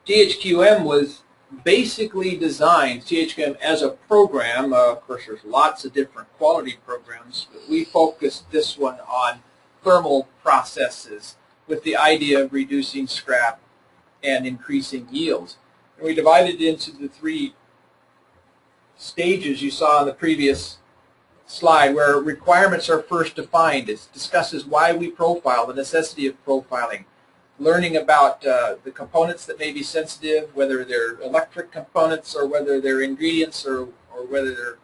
THQM was basically designed, THQM as a program. Of course, there's lots of different quality programs, but we focused this one on thermal processes with the idea of reducing scrap and increasing yields. And we divided it into the three stages you saw on the previous slide, where requirements are first defined. It discusses why we profile, the necessity of profiling, learning about the components that may be sensitive, whether they're electric components or whether they're ingredients or whether they're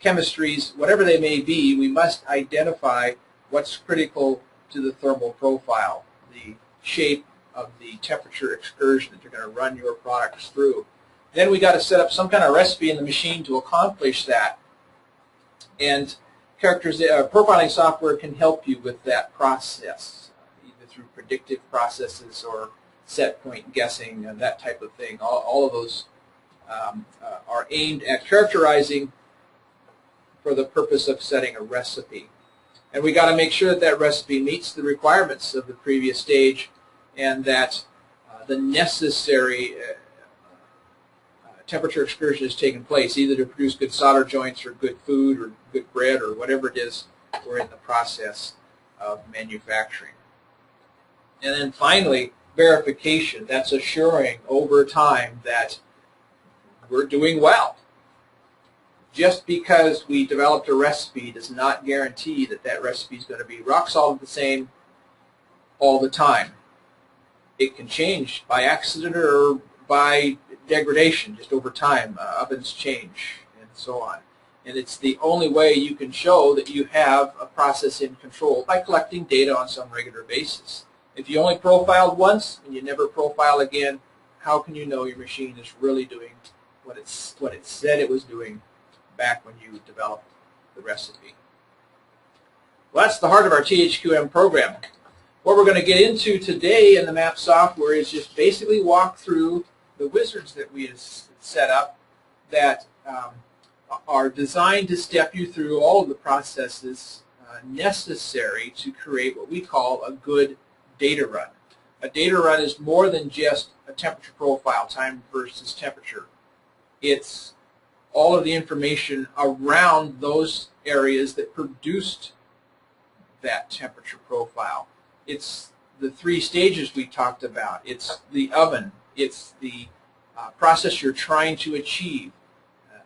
chemistries, whatever they may be. We must identify what's critical to the thermal profile, the shape of the temperature excursion that you're going to run your products through. Then we got to set up some kind of recipe in the machine to accomplish that. And profiling software can help you with that process, either through predictive processes or set point guessing and that type of thing. All of those are aimed at characterizing for the purpose of setting a recipe. And we got to make sure that that recipe meets the requirements of the previous stage, and that the necessary temperature excursion is taking place, either to produce good solder joints or good food or good bread or whatever it is we're in the process of manufacturing. And then finally, verification. That's assuring over time that we're doing well. Just because we developed a recipe does not guarantee that that recipe is going to be rock solid the same all the time. It can change by accident or by degradation just over time. Ovens change and so on. And it's the only way you can show that you have a process in control, by collecting data on some regular basis. If you only profiled once and you never profile again, how can you know your machine is really doing what it said it was doing back when you developed the recipe? Well, that's the heart of our THQM program. What we're going to get into today in the MAP software is just basically walk through the wizards that we have set up that are designed to step you through all of the processes necessary to create what we call a good data run. A data run is more than just a temperature profile, time versus temperature. It's all of the information around those areas that produced that temperature profile. It's the three stages we talked about. It's the oven. It's the process you're trying to achieve.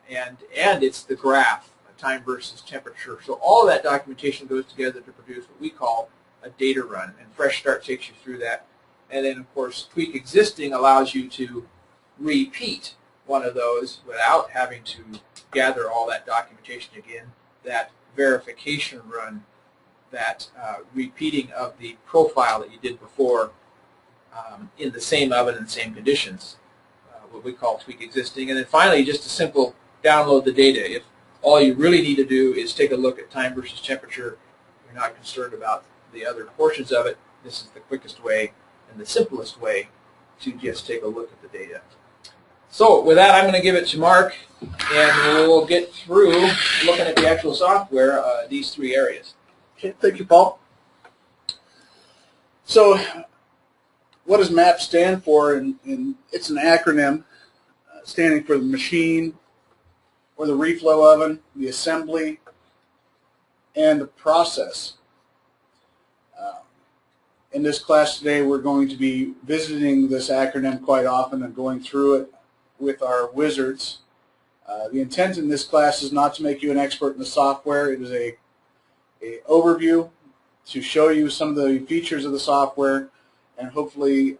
And it's the graph, time versus temperature. So all of that documentation goes together to produce what we call a data run. And Fresh Start takes you through that. And then, of course, Tweak Existing allows you to repeat one of those without having to gather all that documentation again. That verification run, that repeating of the profile that you did before in the same oven and same conditions, what we call Tweak Existing. And then finally, just a simple download the data. If all you really need to do is take a look at time versus temperature, you're not concerned about the other portions of it, this is the quickest way and the simplest way to just take a look at the data. So with that, I'm going to give it to Mark, and we'll get through looking at the actual software, these three areas. Okay, thank you, Paul. So what does MAP stand for? And it's an acronym standing for the machine, or the reflow oven, the assembly, and the process. In this class today, we're going to be visiting this acronym quite often and going through it with our wizards. The intent in this class is not to make you an expert in the software. It is a overview to show you some of the features of the software and hopefully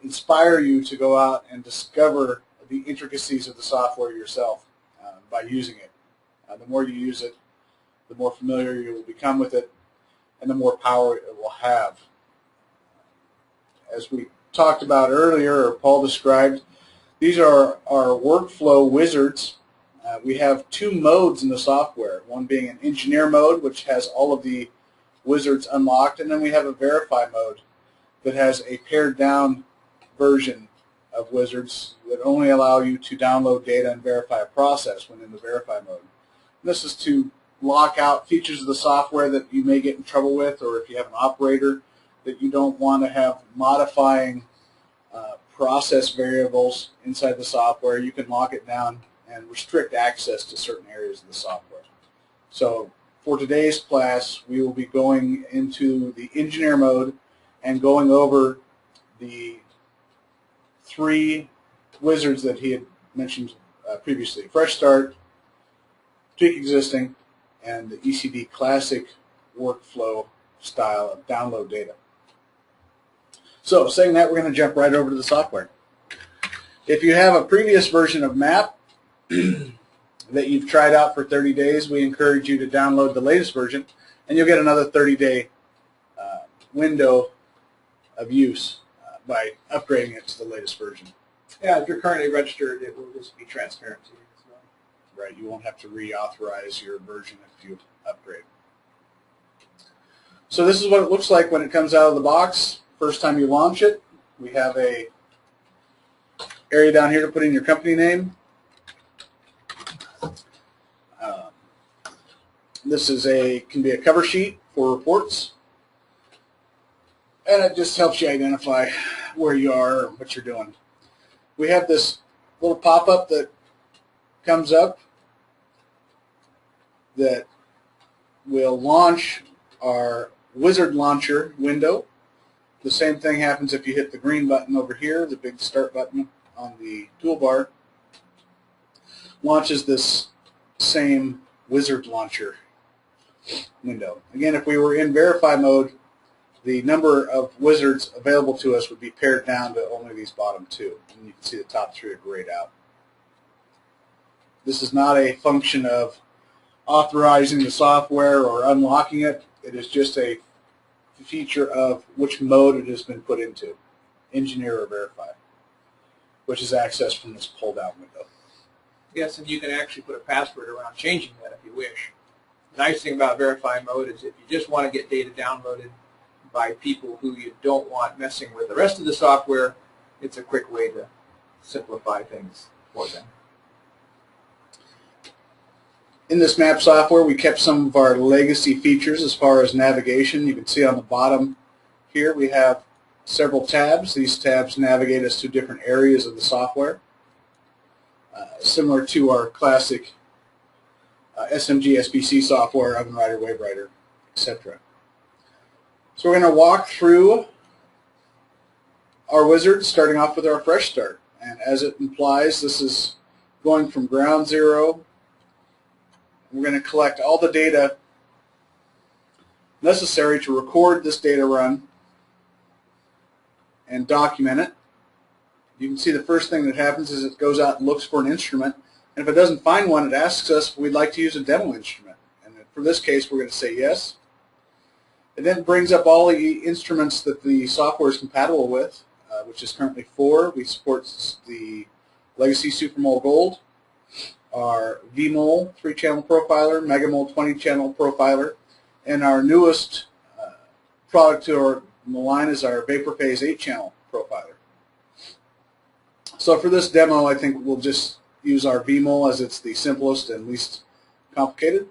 inspire you to go out and discover the intricacies of the software yourself by using it. The more you use it, the more familiar you will become with it, and the more power it will have. As we talked about earlier, or Paul described, these are our workflow wizards. We have two modes in the software, one being an engineer mode, which has all of the wizards unlocked, and then we have a verify mode that has a pared down version of wizards that only allow you to download data and verify a process when in the verify mode. And this is to lock out features of the software that you may get in trouble with, or if you have an operator that you don't want to have modifying process variables inside the software. You can lock it down and restrict access to certain areas of the software. So for today's class, we will be going into the engineer mode and going over the 3 wizards that he had mentioned previously: Fresh Start, Tweak Existing, and the ECD Classic workflow style of download data. So saying that, we're going to jump right over to the software. If you have a previous version of MAP that you've tried out for 30 days, we encourage you to download the latest version, and you'll get another 30-day window of use by upgrading it to the latest version. Yeah, if you're currently registered, it will just be transparent to you as well. Right, you won't have to reauthorize your version if you upgrade. So this is what it looks like when it comes out of the box. First time you launch it, we have a area down here to put in your company name. This is can be a cover sheet for reports, and it just helps you identify where you are or what you're doing. We have this little pop-up that comes up that will launch our wizard launcher window. The same thing happens if you hit the green button over here, the big start button on the toolbar. Launches this same wizard launcher window. Again, if we were in verify mode, the number of wizards available to us would be pared down to only these bottom 2. And you can see the top 3 are grayed out. This is not a function of authorizing the software or unlocking it. It is just a feature of which mode it has been put into, engineer or verify, which is accessed from this pull-down window. Yes, and you can actually put a password around changing that if you wish. The nice thing about verify mode is if you just want to get data downloaded by people who you don't want messing with the rest of the software, it's a quick way to simplify things for them. In this map software, we kept some of our legacy features as far as navigation. You can see on the bottom here we have several tabs. These tabs navigate us to different areas of the software, similar to our classic SMG, SBC software, OvenRIDER, WaveRIDER, etc. So we're going to walk through our wizard, starting off with our Fresh Start. And as it implies, this is going from ground zero. We're going to collect all the data necessary to record this data run and document it. You can see the first thing that happens is it goes out and looks for an instrument, and if it doesn't find one, it asks us if we'd like to use a demo instrument. And for this case, we're going to say yes. It then brings up all the instruments that the software is compatible with, which is currently 4. We support the legacy SuperMOLE Gold, our V.MOLE 3-channel profiler, MegaMOLE 20-channel profiler, and our newest product to the line is our Vapor Phase 8-channel profiler. So for this demo, I think we'll just use our V.MOLE as it's the simplest and least complicated.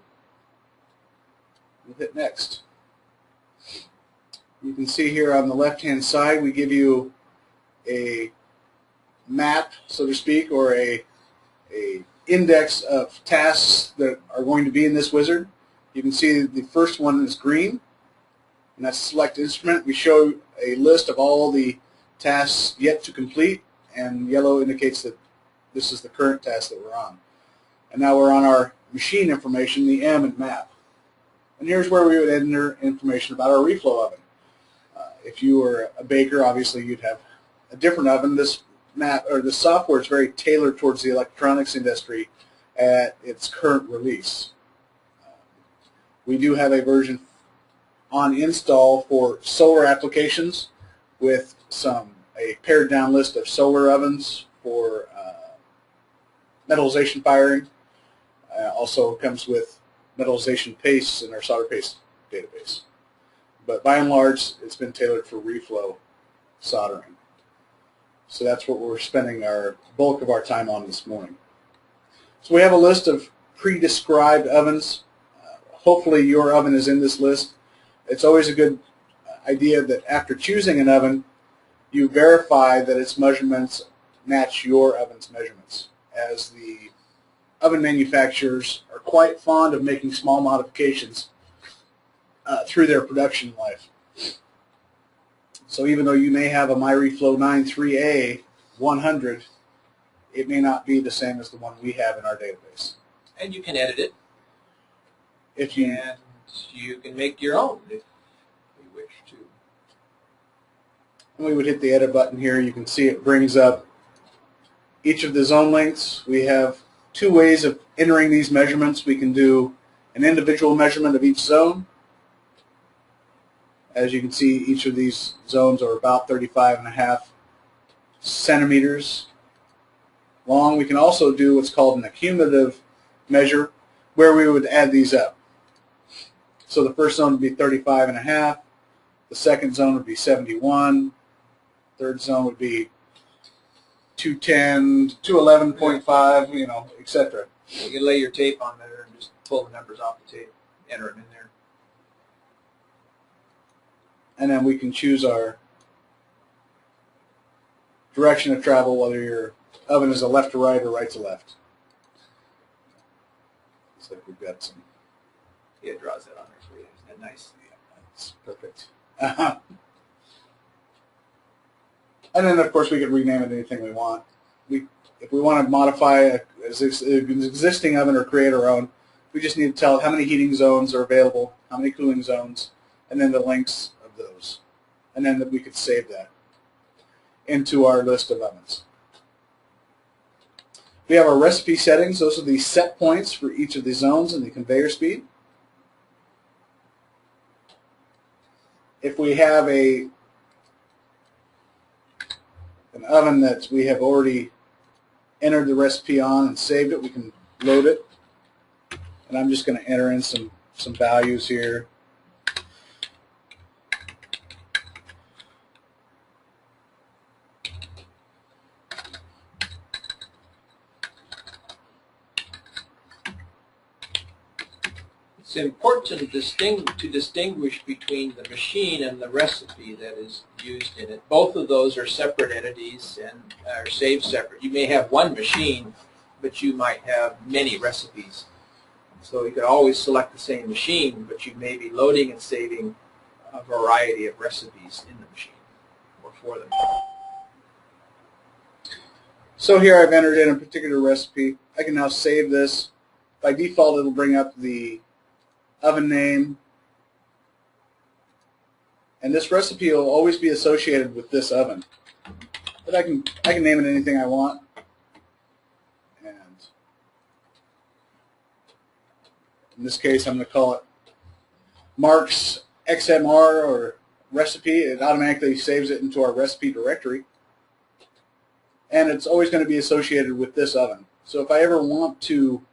We'll hit next. You can see here on the left-hand side, we give you a map, so to speak, or a index of tasks that are going to be in this wizard. You can see the first one is green, and that's select instrument. We show a list of all the tasks yet to complete, and yellow indicates that this is the current task that we're on. And now we're on our machine information, the M and map. And here's where we would enter information about our reflow oven. If you were a baker, obviously you'd have a different oven. This map or the software is very tailored towards the electronics industry at its current release. We do have a version on install for solar applications with a pared down list of solar ovens for metallization firing. Also comes with metallization pastes in our solder paste database. But by and large, it's been tailored for reflow soldering. So that's what we're spending our bulk of our time on this morning. So we have a list of pre-described ovens. Hopefully your oven is in this list. It's always a good idea that after choosing an oven, you verify that its measurements match your oven's measurements, as the oven manufacturers are quite fond of making small modifications through their production life. So even though you may have a MyReflow 93A 100, it may not be the same as the one we have in our database. And you can edit it. If you, and you can make your own if you wish to. And we would hit the edit button here. You can see it brings up each of the zone lengths. We have two ways of entering these measurements. We can do an individual measurement of each zone. As you can see, each of these zones are about 35.5 centimeters long. We can also do what's called an accumulative measure, where we would add these up. So the first zone would be 35.5, the second zone would be 71, third zone would be 210, 211.5, you know, etc. You can lay your tape on there and just pull the numbers off the tape, enter them in there. And then we can choose our direction of travel, whether your oven is a left to right or right to left. Looks like we've got some. Yeah, it draws that on there for you. Isn't that nice? Yeah, that's perfect. And then, of course, we can rename it anything we want. If we want to modify an existing oven or create our own, we just need to tell it how many heating zones are available, how many cooling zones, and then the lengths of those. And then we could save that into our list of ovens. We have our recipe settings. Those are the set points for each of the zones and the conveyor speed. If we have an oven that we have already entered the recipe on and saved it, we can load it. And I'm just going to enter in some values here. It's important to distinguish between the machine and the recipe that is used in it. Both of those are separate entities and are saved separate. You may have one machine, but you might have many recipes. So you could always select the same machine, but you may be loading and saving a variety of recipes in the machine or for the machine. So here I've entered in a particular recipe. I can now save this. By default, it'll bring up the oven name, and this recipe will always be associated with this oven. But I can name it anything I want, and in this case I'm going to call it Mark's XMR or recipe. It automatically saves it into our recipe directory, and it's always going to be associated with this oven. So if I ever want to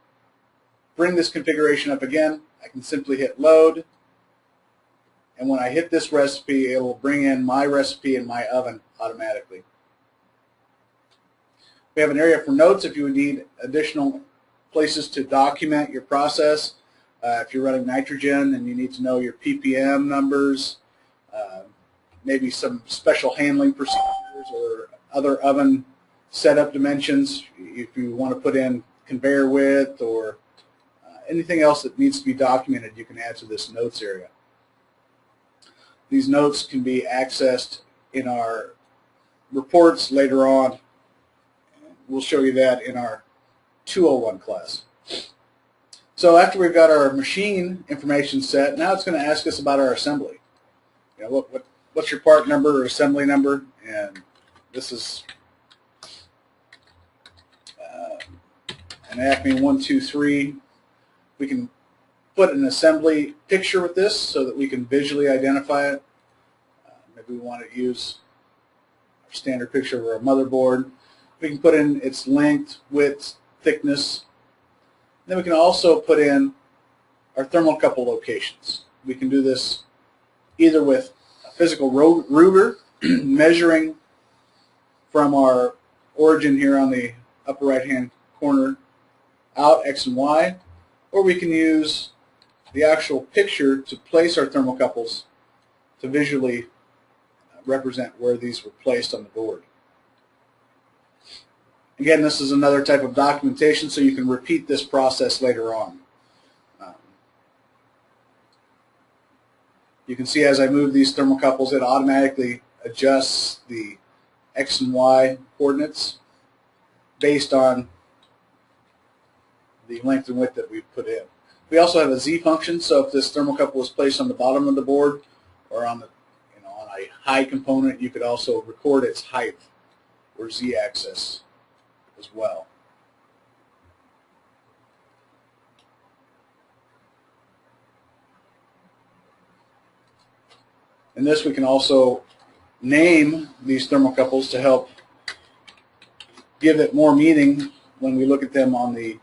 bring this configuration up again, I can simply hit load, and when I hit this recipe, it will bring in my recipe and my oven automatically. We have an area for notes if you would need additional places to document your process. If you're running nitrogen and you need to know your ppm numbers, maybe some special handling procedures or other oven setup dimensions, if you want to put in conveyor width or anything else that needs to be documented, you can add to this notes area. These notes can be accessed in our reports later on. We'll show you that in our 201 class. So after we've got our machine information set, now it's going to ask us about our assembly. You know, what's your part number or assembly number? And this is an Acme 123. We can put an assembly picture with this so that we can visually identify it. Maybe we want to use our standard picture of our motherboard. We can put in its length, width, thickness. Then we can also put in our thermocouple locations. We can do this either with a physical ruler measuring from our origin here on the upper right-hand corner out X and Y, or we can use the actual picture to place our thermocouples to visually represent where these were placed on the board. Again, this is another type of documentation, so you can repeat this process later on. You can see as I move these thermocouples, it automatically adjusts the X and Y coordinates based on the length and width that we've put in. We also have a Z function, so if this thermocouple is placed on the bottom of the board or on the on a high component, you could also record its height or Z axis as well. In this, we can also name these thermocouples to help give it more meaning when we look at them on the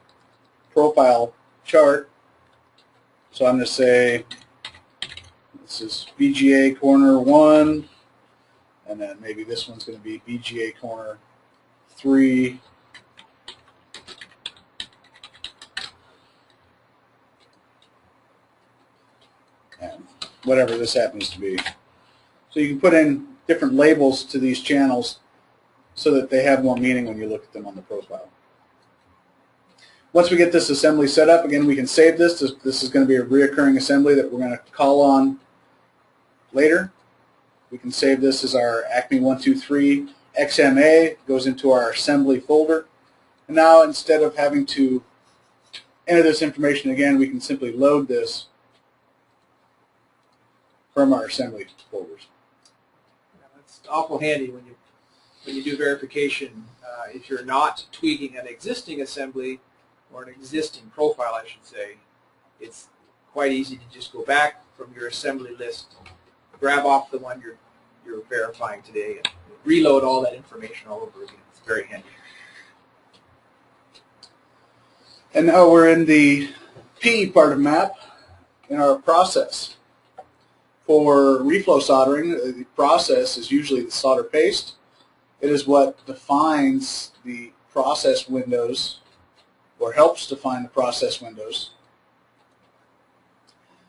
profile chart. So I'm going to say this is BGA corner 1, and then maybe this one's going to be BGA corner 3. And whatever this happens to be. So you can put in different labels to these channels so that they have more meaning when you look at them on the profile. Once we get this assembly set up, again, we can save this. This is going to be a reoccurring assembly that we're going to call on later. We can save this as our Acme 123 XMA. It goes into our assembly folder. And now, instead of having to enter this information again, we can simply load this from our assembly folders. It's awful handy when you do verification. If you're not tweaking an existing assembly or an existing profile, I should say, it's quite easy to just go back from your assembly list, grab off the one you're verifying today, and reload all that information all over again. It's very handy. And now we're in the P part of MAP in our process. For reflow soldering, the process is usually the solder paste. It is what defines the process windows, or helps define the process windows,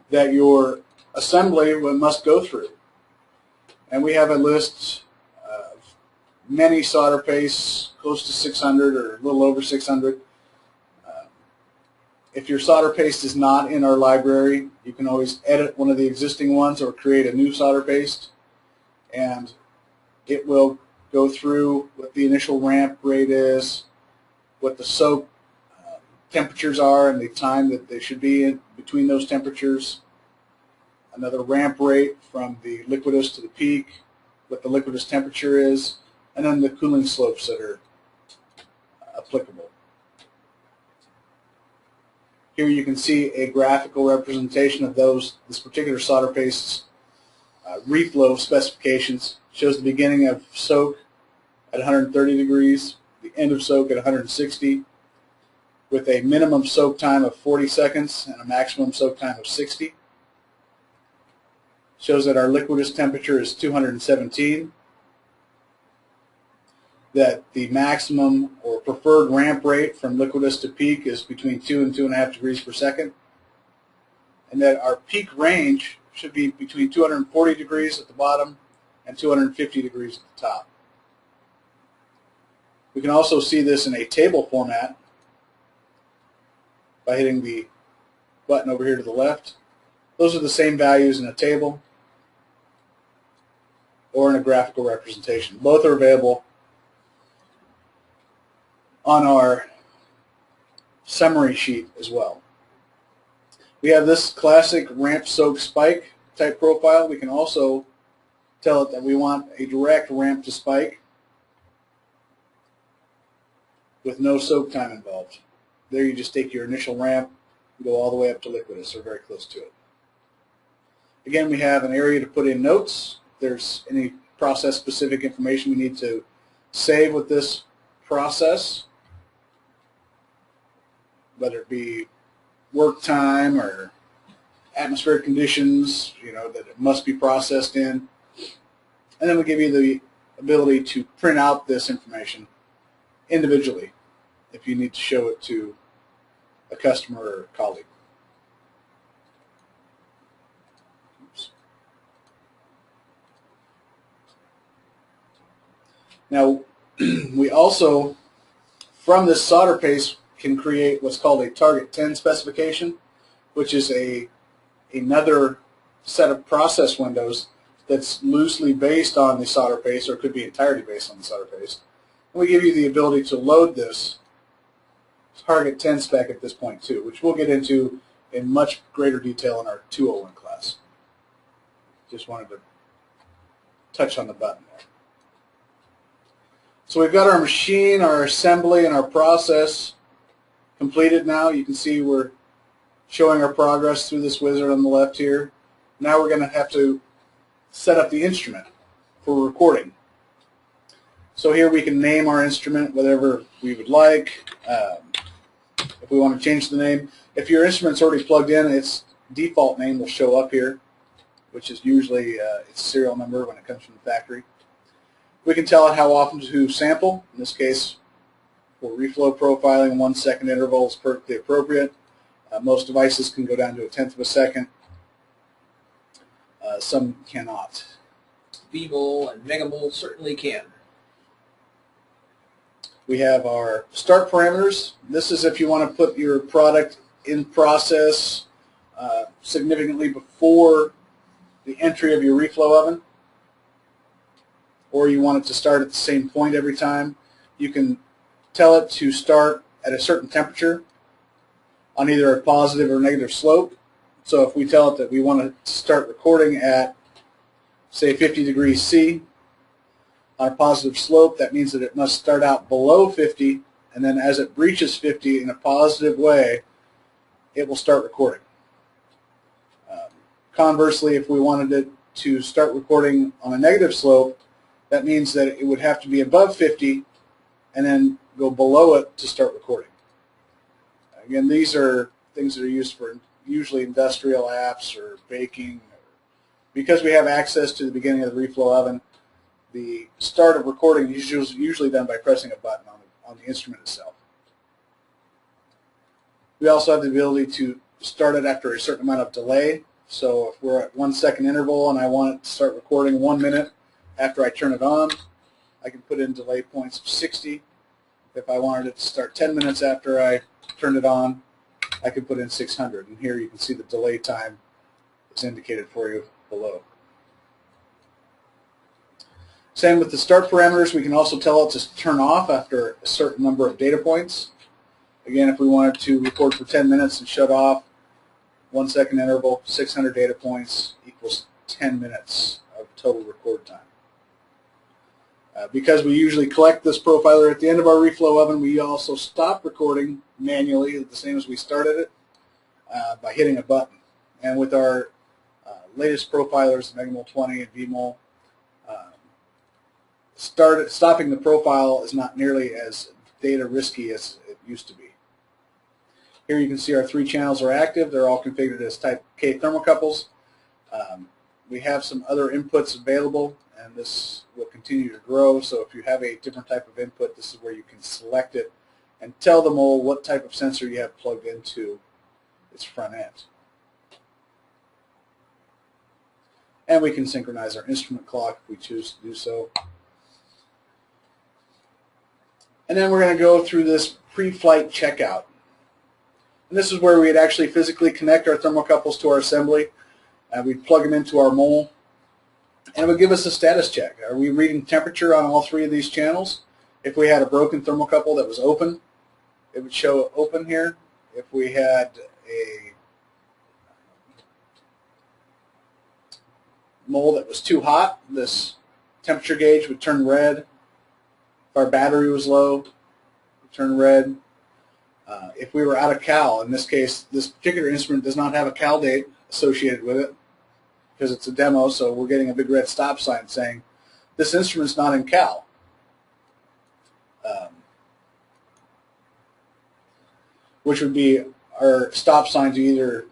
that your assembly must go through. And we have a list of many solder pastes, close to 600 or a little over 600. If your solder paste is not in our library, you can always edit one of the existing ones or create a new solder paste, and it will go through what the initial ramp rate is, what the soak temperatures are and the time that they should be in between those temperatures, another ramp rate from the liquidus to the peak, what the liquidus temperature is, and then the cooling slopes that are applicable. Here you can see a graphical representation of this particular solder paste's reflow specifications. It shows the beginning of soak at 130 degrees, the end of soak at 160, with a minimum soak time of 40 seconds and a maximum soak time of 60. Shows that our liquidus temperature is 217, that the maximum or preferred ramp rate from liquidus to peak is between 2 and 2.5 degrees per second, and that our peak range should be between 240 degrees at the bottom and 250 degrees at the top. We can also see this in a table format by hitting the button over here to the left. Those are the same values in a table or in a graphical representation. Both are available on our summary sheet as well. We have this classic ramp soak spike type profile. We can also tell it that we want a direct ramp to spike with no soak time involved. There you just take your initial ramp and go all the way up to liquidus, or very close to it. Again, we have an area to put in notes. If there's any process-specific information we need to save with this process, whether it be work time or atmospheric conditions, that it must be processed in. And then we give you the ability to print out this information individually if you need to show it to a customer or a colleague. Oops. Now, we also, from this solder paste, can create what's called a target 10 specification, which is another set of process windows that's loosely based on the solder paste, or could be entirely based on the solder paste. And we give you the ability to load this target 10 spec at this point too, which we'll get into in much greater detail in our 201 class. Just wanted to touch on the button there. So we've got our machine, our assembly, and our process completed now. You can see we're showing our progress through this wizard on the left here. Now we're going to have to set up the instrument for recording. So here we can name our instrument whatever we would like. If we want to change the name, if your instrument's already plugged in, its default name will show up here, which is usually its serial number when it comes from the factory. We can tell it how often to sample. In this case, for reflow profiling, 1 second interval is perfectly appropriate. Most devices can go down to 1/10 of a second. Some cannot. MegaMOLE and MegaMOLE certainly can. We have our start parameters. This is if you want to put your product in process significantly before the entry of your reflow oven, or you want it to start at the same point every time. You can tell it to start at a certain temperature on either a positive or negative slope. So if we tell it that we want to start recording at, say, 50 degrees C on a positive slope, that means that it must start out below 50, and then as it reaches 50 in a positive way, it will start recording. Conversely, if we wanted it to start recording on a negative slope, that means that it would have to be above 50 and then go below it to start recording. Again, these are things that are used for usually industrial apps or baking. Because we have access to the beginning of the reflow oven, the start of recording is usually done by pressing a button on the instrument itself. We also have the ability to start it after a certain amount of delay. So if we're at 1 second interval and I want it to start recording 1 minute after I turn it on, I can put in delay points of 60. If I wanted it to start 10 minutes after I turned it on, I could put in 600. And here you can see the delay time is indicated for you below. Same with the start parameters. We can also tell it to turn off after a certain number of data points. Again, if we wanted to record for 10 minutes and shut off, 1 second interval, 600 data points equals 10 minutes of total record time. Because we usually collect this profiler at the end of our reflow oven, we also stop recording manually, the same as we started it, by hitting a button. And with our latest profilers, the MegaMOLE 20 and V-MOLE, stopping the profile is not nearly as data risky as it used to be. Here you can see our 3 channels are active. They're all configured as type K thermocouples. We have some other inputs available, and this will continue to grow. So if you have a different type of input, this is where you can select it and tell the MOLE what type of sensor you have plugged into its front end. And we can synchronize our instrument clock if we choose to do so. And then we're going to go through this pre-flight checkout. And this is where we'd actually physically connect our thermocouples to our assembly. We'd plug them into our MOLE, and it would give us a status check. Are we reading temperature on all 3 of these channels? If we had a broken thermocouple that was open, it would show open here. If we had a MOLE that was too hot, this temperature gauge would turn red. If our battery was low, it would turn red. If we were out of cal, in this case, this particular instrument does not have a cal date associated with it because it's a demo, so we're getting a big red stop sign saying this instrument's not in cal. Which would be our stop sign to either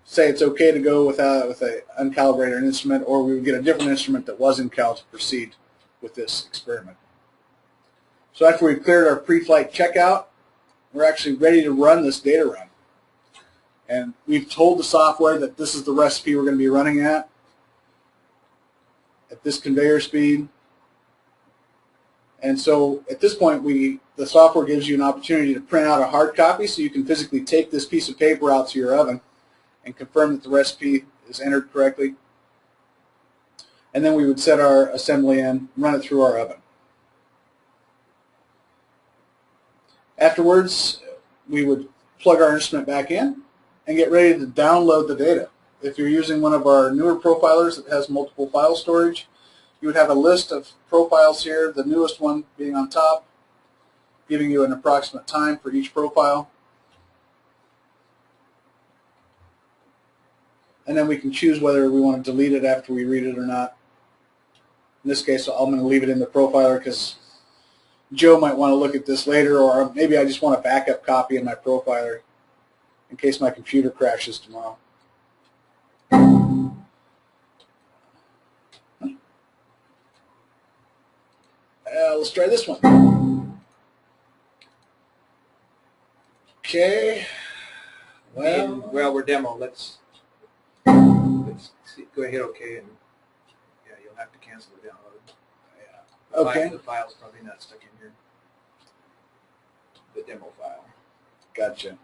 say it's okay to go with an uncalibrated instrument, or we would get a different instrument that was in cal to proceed with this experiment. So after we've cleared our pre-flight checkout, we're actually ready to run this data run. And we've told the software that this is the recipe we're going to be running at this conveyor speed, And so at this point, the software gives you an opportunity to print out a hard copy so you can physically take this piece of paper out to your oven and confirm that the recipe is entered correctly. And then we would set our assembly in, run it through our oven. Afterwards, we would plug our instrument back in and get ready to download the data. If you're using one of our newer profilers that has multiple file storage, you would have a list of profiles here, the newest one being on top, giving you an approximate time for each profile. And then we can choose whether we want to delete it after we read it or not. In this case, I'm going to leave it in the profiler because Joe might want to look at this later, or maybe I just want a backup copy in my profiler in case my computer crashes tomorrow. Let's try this one. Okay. Well, we're demo. Let's see, go ahead. Okay, and yeah, you'll have to cancel the download. Yeah. Okay. The file's probably not stuck in here. The demo file. Gotcha.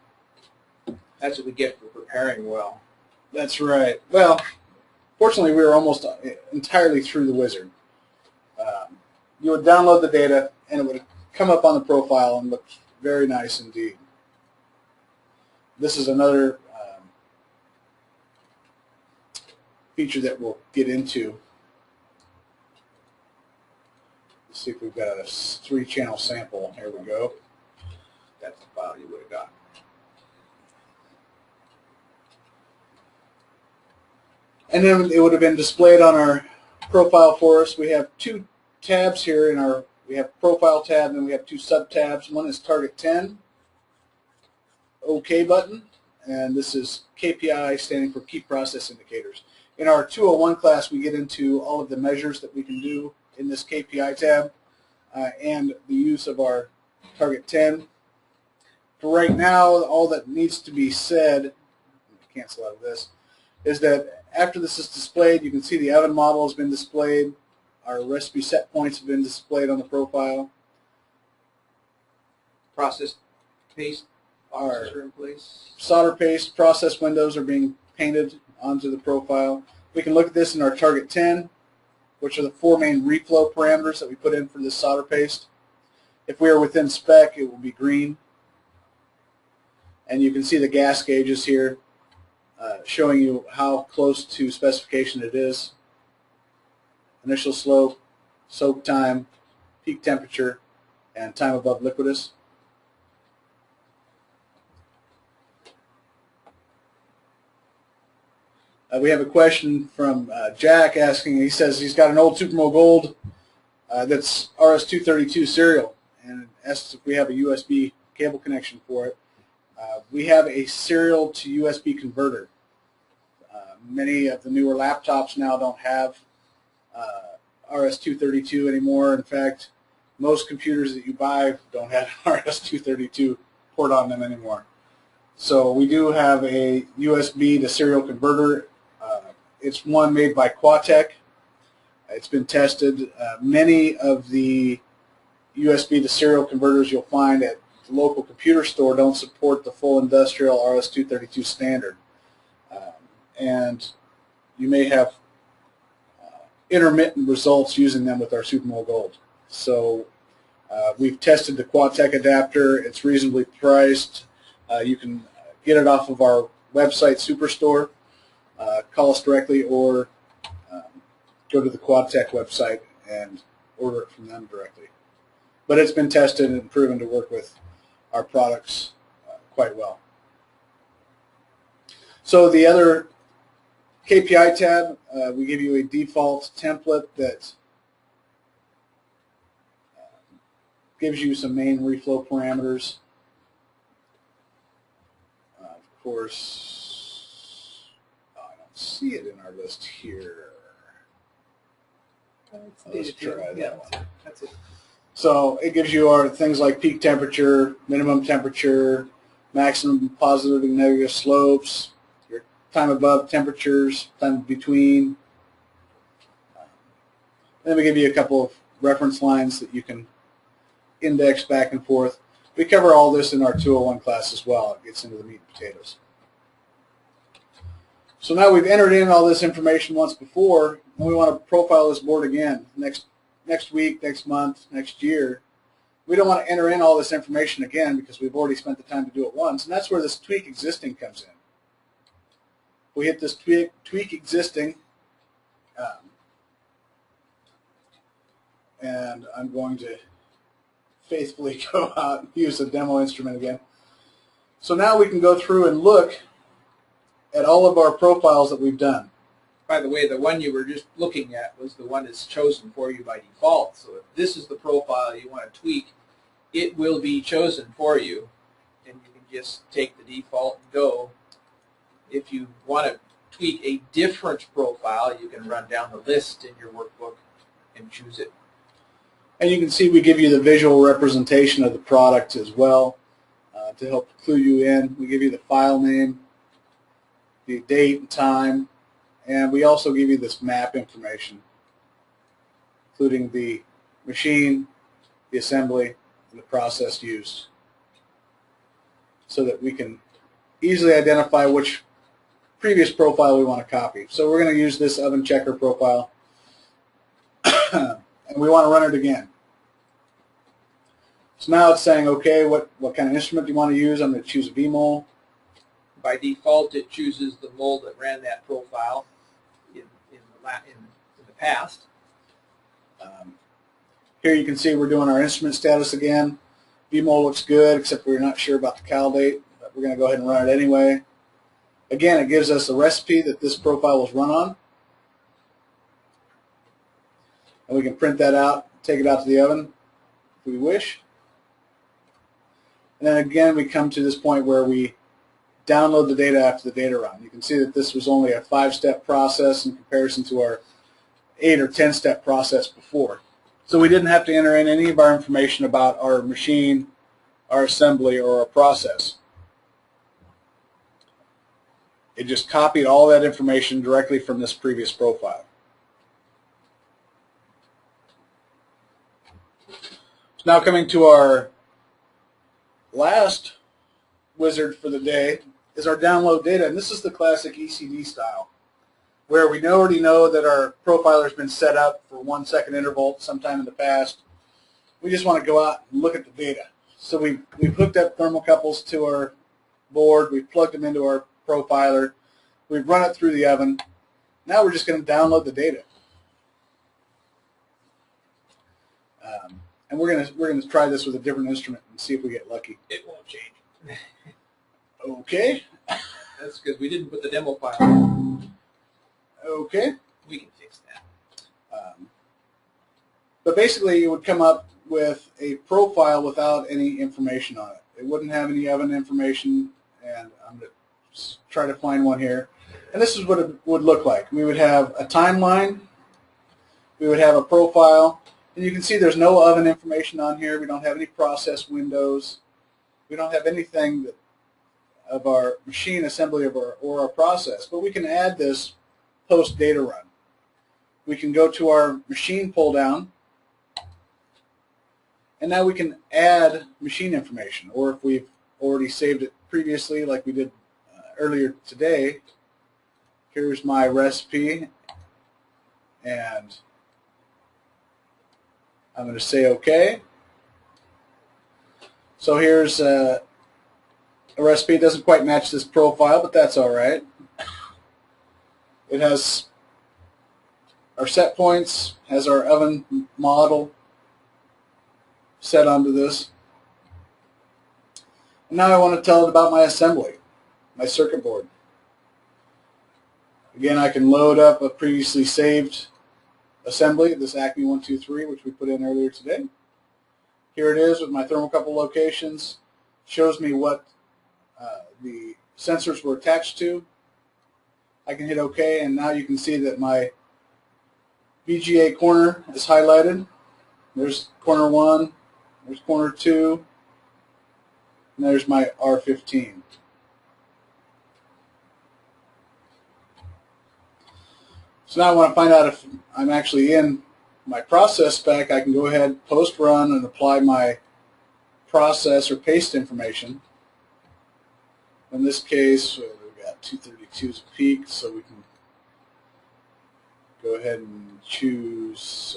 That's what we get for preparing well. That's right. Well, fortunately, we were almost entirely through the wizard. You would download the data, and it would come up on the profile and look very nice indeed. This is another feature that we'll get into. Let's see if we've got a 3-channel sample. Here we go. That's the file you would have got. And then it would have been displayed on our profile for us. We have 2 tabs here in our, we have profile tab, and we have 2 sub-tabs. One is target 10, OK button, and this is KPI, standing for Key Process Indicators. In our 201 class, we get into all of the measures that we can do in this KPI tab and the use of our target 10. For right now, all that needs to be said, cancel out of this, is that after this is displayed, you can see the oven model has been displayed. Our recipe set points have been displayed on the profile. Process paste Our are in place. solder paste process windows are being painted onto the profile. We can look at this in our target 10, which are the 4 main reflow parameters that we put in for this solder paste. If we are within spec, it will be green. And you can see the gas gauges here showing you how close to specification it is. Initial slope, soak time, peak temperature, and time above liquidus. We have a question from Jack asking, he says he's got an old SuperMOLE Gold that's RS-232 serial, and asks if we have a USB cable connection for it. We have a serial to USB converter. Many of the newer laptops now don't have RS-232 anymore. In fact, most computers that you buy don't have RS-232 port on them anymore. So we do have a USB to serial converter. It's one made by Quatech. It's been tested. Many of the USB to serial converters you'll find at the local computer store don't support the full industrial RS-232 standard. And you may have intermittent results using them with our SuperMOLE Gold. So we've tested the Quatech adapter. It's reasonably priced. You can get it off of our website, Superstore. Call us directly, or go to the Quatech website and order it from them directly. But it's been tested and proven to work with our products quite well. So the other KPI tab, we give you a default template that gives you some main reflow parameters. Of course, I don't see it in our list here. Let's try that one. That's it. So it gives you our things like peak temperature, minimum temperature, maximum positive and negative slopes, your time above temperatures, time between. Then we give you a couple of reference lines that you can index back and forth. We cover all this in our 201 class as well. It gets into the meat and potatoes. So now we've entered in all this information once before, and we want to profile this board again next week, next month, next year. We don't want to enter in all this information again because we've already spent the time to do it once, and that's where this tweak existing comes in. We hit this tweak existing, and I'm going to faithfully go out and use the demo instrument again. So now we can go through and look at all of our profiles that we've done. By the way, the one you were just looking at was the one that's chosen for you by default. So if this is the profile you want to tweak, it will be chosen for you, and you can just take the default and go. If you want to tweak a different profile, you can run down the list in your workbook and choose it. And you can see we give you the visual representation of the product as well to help clue you in. We give you the file name, the date and time, and we also give you this map information, including the machine, the assembly, and the process used, so that we can easily identify which previous profile we want to copy. So we're going to use this oven checker profile, and we want to run it again. So now it's saying, okay, what kind of instrument do you want to use? I'm going to choose a V-MOLE. By default, it chooses the MOLE that ran that profile in the past. Here you can see we're doing our instrument status again. V-MOLE looks good, except we're not sure about the cal date, but we're going to go ahead and run it anyway. Again, it gives us the recipe that this profile was run on. And we can print that out, take it out to the oven if we wish. And then again, we come to this point where we download the data after the data run. You can see that this was only a 5-step process in comparison to our 8 or 10-step process before. So we didn't have to enter in any of our information about our machine, our assembly, or our process. It just copied all that information directly from this previous profile. So now coming to our last wizard for the day is our download data, and this is the classic ECD style, where we already know that our profiler has been set up for 1 second interval sometime in the past. We just want to go out and look at the data. So we've hooked up thermocouples to our board, we've plugged them into our profiler, we've run it through the oven. Now we're just going to download the data. And we're going to try this with a different instrument and see if we get lucky. It won't change. Okay. That's because we didn't put the demo file. Okay. We can fix that. But basically, you would come up with a profile without any information on it. It wouldn't have any oven information, and I'm going to try to find one here. And this is what it would look like. We would have a timeline. We would have a profile. And you can see there's no oven information on here. We don't have any process windows. We don't have anything that, of our machine assembly or our process. But we can add this post data run. We can go to our machine pull down, and now we can add machine information. Or if we've already saved it previously, like we did earlier today, here's my recipe, and I'm going to say OK. So here's a recipe. It doesn't quite match this profile, but that's all right. It has our set points, has our oven model set onto this. And now I want to tell it about my assembly, my circuit board. Again, I can load up a previously saved assembly, this Acme 123, which we put in earlier today. Here it is with my thermocouple locations. Shows me what the sensors were attached to. I can hit OK, and now you can see that my VGA corner is highlighted. There's corner 1, there's corner 2, and there's my R15. So now I want to find out if I'm actually in my process spec. I can go ahead, post run, and apply my process or paste information. In this case, we've got 232s a peak, so we can go ahead and choose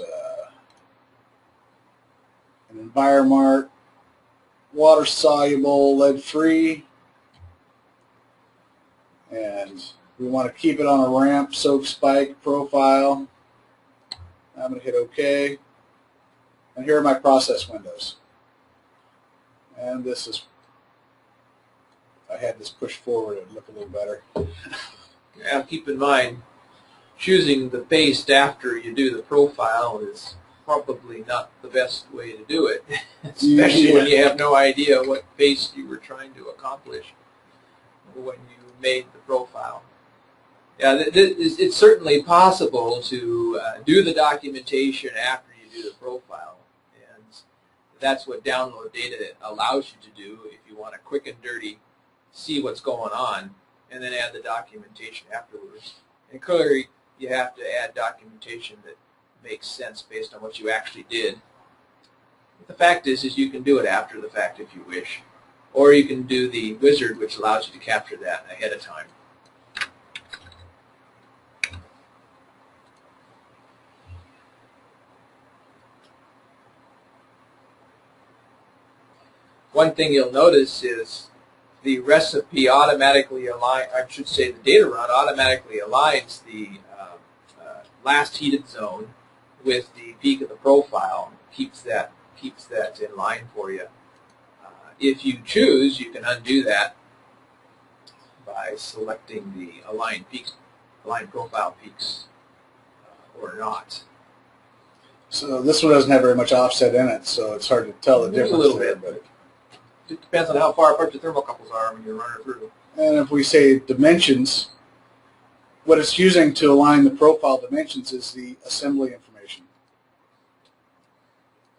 an EnviroMark, water soluble, lead free, and we want to keep it on a ramp soak spike profile. I'm going to hit OK, and here are my process windows. And this is, if I had this pushed forward, it would look a little better. Now keep in mind, choosing the paste after you do the profile is probably not the best way to do it, especially when you have no idea what paste you were trying to accomplish when you made the profile. Yeah, it's certainly possible to do the documentation after you do the profile, and that's what download data allows you to do if you want to quick and dirty see what's going on and then add the documentation afterwards. And clearly you have to add documentation that makes sense based on what you actually did. But the fact is you can do it after the fact if you wish, or you can do the wizard, which allows you to capture that ahead of time. One thing you'll notice is the recipe automatically aligns, I should say the data run automatically aligns the last heated zone with the peak of the profile, keeps that in line for you. If you choose, you can undo that by selecting the aligned peaks, aligned profile peaks, or not. So this one doesn't have very much offset in it, so it's hard to tell the difference. A little there, bit, but it depends on how far apart your thermocouples are when you run it through. and if we say dimensions, what it's using to align the profile dimensions is the assembly information.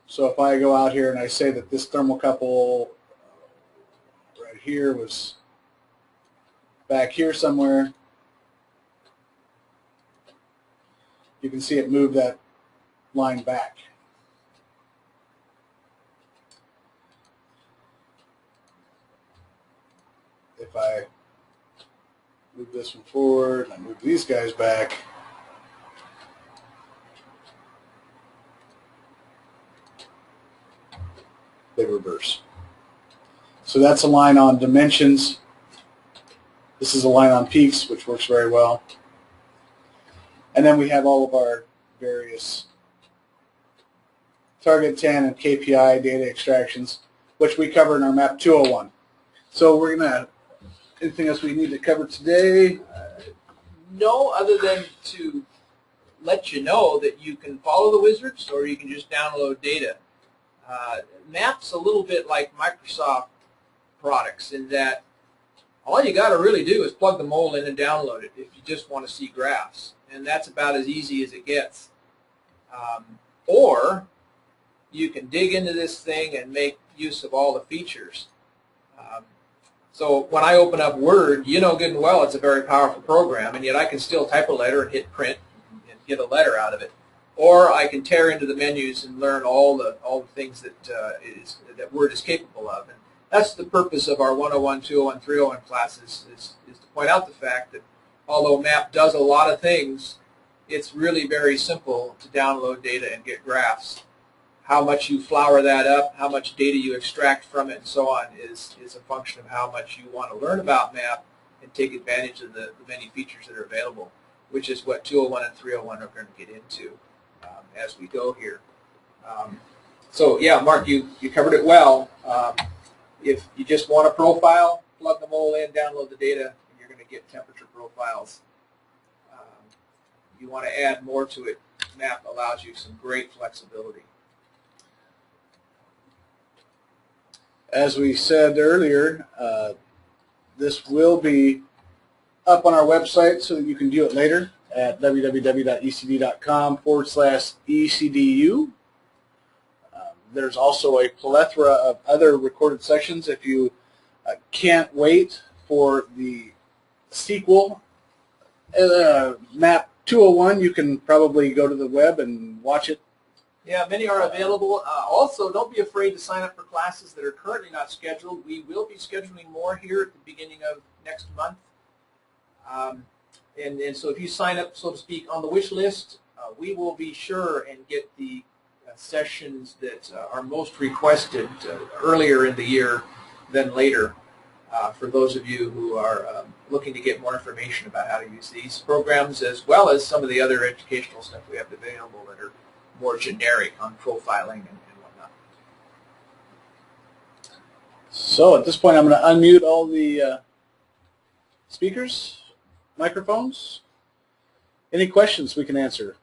So if I go out here and I say that this thermocouple right here was back here somewhere, you can see it move that line back. If I move this one forward and I move these guys back, they reverse. So that's a line on dimensions. This is a line on peaks, which works very well. And then we have all of our various target 10 and KPI data extractions, which we cover in our map 201. So we're going to, anything else we need to cover today? No, other than to let you know that you can follow the wizards or you can just download data. Map's a little bit like Microsoft products in that all you got to really do is plug the MOLE in and download it if you just want to see graphs. And that's about as easy as it gets. Or you can dig into this thing and make use of all the features. So when I open up Word, you know good and well it's a very powerful program, and yet I can still type a letter and hit print and get a letter out of it. Or I can tear into the menus and learn all the things that that Word is capable of. And that's the purpose of our 101, 201, 301 classes is to point out the fact that although MAP does a lot of things, it's really very simple to download data and get graphs. How much you flower that up, how much data you extract from it, and so on is a function of how much you want to learn about MAP and take advantage of the many features that are available, which is what 201 and 301 are going to get into as we go here. So yeah, Mark, you covered it well. If you just want a profile, plug the MOLE in, download the data, and you're going to get temperature profiles. You want to add more to it, MAP allows you some great flexibility. As we said earlier, this will be up on our website so that you can view it later at www.ecd.com/ECDU. There's also a plethora of other recorded sections. If you can't wait for the sequel, MAP 201, you can probably go to the web and watch it Yeah, many are available. Also, don't be afraid to sign up for classes that are currently not scheduled. We will be scheduling more here at the beginning of next month. And so if you sign up, so to speak, on the wish list, we will be sure and get the sessions that are most requested earlier in the year than later for those of you who are looking to get more information about how to use these programs, as well as some of the other educational stuff we have available that are more generic on profiling and whatnot. So at this point, I'm going to unmute all the speakers, microphones. Any questions we can answer?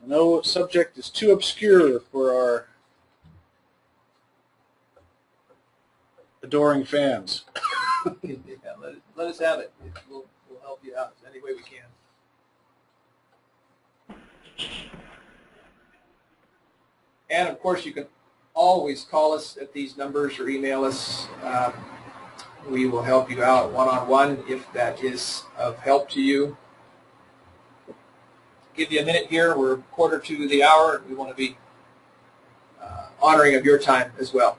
No subject is too obscure for our adoring fans. Yeah, let us have it. We'll help you out any way we can. And of course, you can always call us at these numbers or email us. We will help you out one-on-one if that is of help to you. Give you a minute here. We're 1/4 to the hour. We want to be honoring of your time as well.